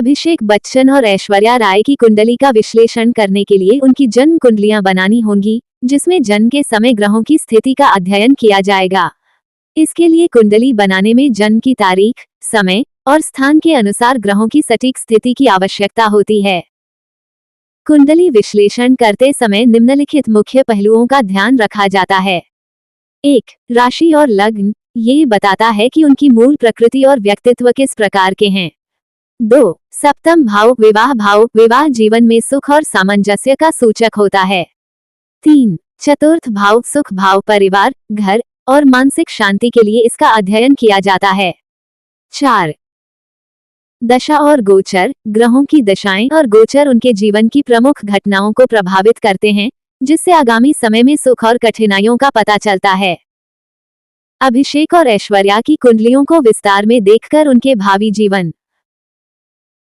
अभिषेक बच्चन और ऐश्वर्या राय की कुंडली का विश्लेषण करने के लिए उनकी जन्म कुंडलियां बनानी होंगी, जिसमें जन्म के समय ग्रहों की स्थिति का अध्ययन किया जाएगा। इसके लिए कुंडली बनाने में जन्म की तारीख, समय और स्थान के अनुसार ग्रहों की सटीक स्थिति की आवश्यकता होती है। कुंडली विश्लेषण करते समय निम्नलिखित मुख्य पहलुओं का ध्यान रखा जाता है। 1. राशि और लग्न, ये बताता है कि उनकी मूल प्रकृति और व्यक्तित्व किस प्रकार के हैं। 2. सप्तम भाव, विवाह जीवन में सुख और सामंजस्य का सूचक होता है। 3. चतुर्थ भाव, सुख भाव, परिवार, घर और मानसिक शांति के लिए इसका अध्ययन किया जाता है। 4. दशा और गोचर, ग्रहों की दशाएं और गोचर उनके जीवन की प्रमुख घटनाओं को प्रभावित करते हैं, जिससे आगामी समय में सुख और कठिनाइयों का पता चलता है। अभिषेक और ऐश्वर्या की कुंडलियों को विस्तार में देखकर उनके भावी जीवन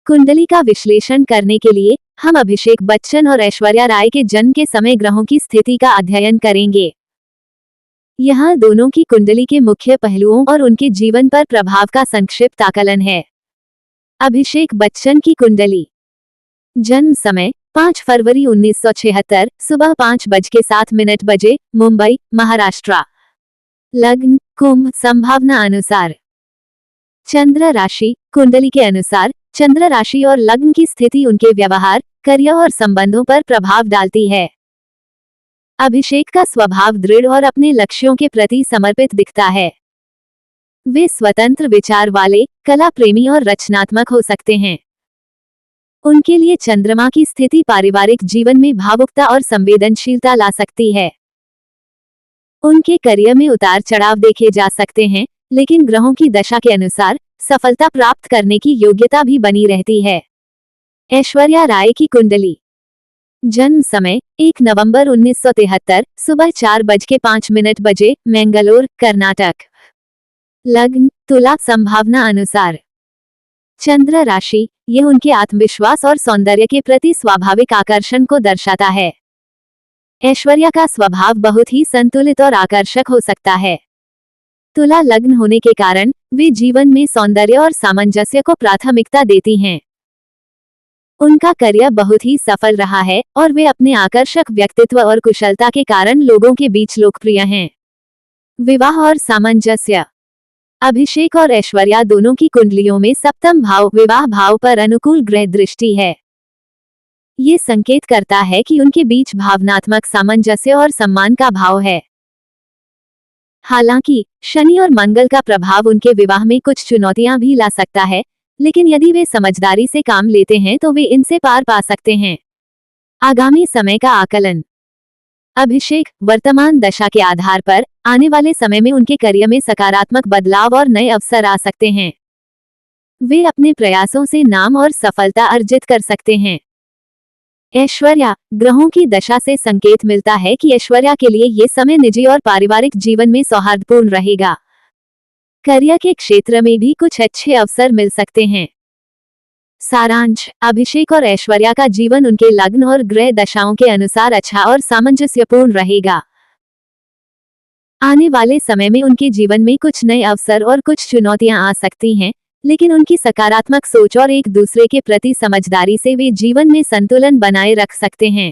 कुंडली का विश्लेषण करने के लिए हम अभिषेक बच्चन और ऐश्वर्या राय के जन्म के समय ग्रहों की स्थिति का अध्ययन करेंगे। यहाँ दोनों की कुंडली के मुख्य पहलुओं और उनके जीवन पर प्रभाव का संक्षिप्त आकलन है। अभिषेक बच्चन की कुंडली। जन्म समय 5 फरवरी 1976 सुबह 5:07 बजे, मुंबई, महाराष्ट्र। लग्न कुंभ, संभावना अनुसार। चंद्र राशि, कुंडली के अनुसार चंद्र राशि और लग्न की स्थिति उनके व्यवहार, करियर और संबंधों पर प्रभाव डालती है। अभिषेक का स्वभाव दृढ़ और अपने लक्ष्यों के प्रति समर्पित दिखता है। वे स्वतंत्र विचार वाले, कला प्रेमी और रचनात्मक हो सकते हैं। उनके लिए चंद्रमा की स्थिति पारिवारिक जीवन में भावुकता और संवेदनशीलता ला सकती है। उनके करियर में उतार चढ़ाव देखे जा सकते हैं, लेकिन ग्रहों की दशा के अनुसार सफलता प्राप्त करने की योग्यता भी बनी रहती है। ऐश्वर्या राय की कुंडली। जन्म समय 1 नवंबर 1973 सुबह 4:05 बजे, मैंगलोर, कर्नाटक। लग्न तुला, संभावना अनुसार। चंद्र राशि, यह उनके आत्मविश्वास और सौंदर्य के प्रति स्वाभाविक आकर्षण को दर्शाता है। ऐश्वर्या का स्वभाव बहुत ही संतुलित और आकर्षक हो सकता है। तुला लग्न होने के कारण वे जीवन में सौंदर्य और सामंजस्य को प्राथमिकता देती हैं। उनका करियर बहुत ही सफल रहा है और वे अपने आकर्षक व्यक्तित्व और कुशलता के कारण लोगों के बीच लोकप्रिय हैं। विवाह और सामंजस्य। अभिषेक और ऐश्वर्या दोनों की कुंडलियों में सप्तम भाव, विवाह भाव पर अनुकूल ग्रह दृष्टि है। ये संकेत करता है कि उनके बीच भावनात्मक सामंजस्य और सम्मान का भाव है। हालांकि शनि और मंगल का प्रभाव उनके विवाह में कुछ चुनौतियां भी ला सकता है, लेकिन यदि वे समझदारी से काम लेते हैं तो वे इनसे पार पा सकते हैं। आगामी समय का आकलन। अभिषेक वर्तमान दशा के आधार पर आने वाले समय में उनके करियर में सकारात्मक बदलाव और नए अवसर आ सकते हैं। वे अपने प्रयासों से नाम और सफलता अर्जित कर सकते हैं। ऐश्वर्या, ग्रहों की दशा से संकेत मिलता है कि ऐश्वर्या के लिए ये समय निजी और पारिवारिक जीवन में सौहार्दपूर्ण रहेगा। करियर के क्षेत्र में भी कुछ अच्छे अवसर मिल सकते हैं। सारांश, अभिषेक और ऐश्वर्या का जीवन उनके लग्न और ग्रह दशाओं के अनुसार अच्छा और सामंजस्यपूर्ण रहेगा। आने वाले समय में उनके जीवन में कुछ नए अवसर और कुछ चुनौतियां आ सकती हैं, लेकिन उनकी सकारात्मक सोच और एक दूसरे के प्रति समझदारी से वे जीवन में संतुलन बनाए रख सकते हैं।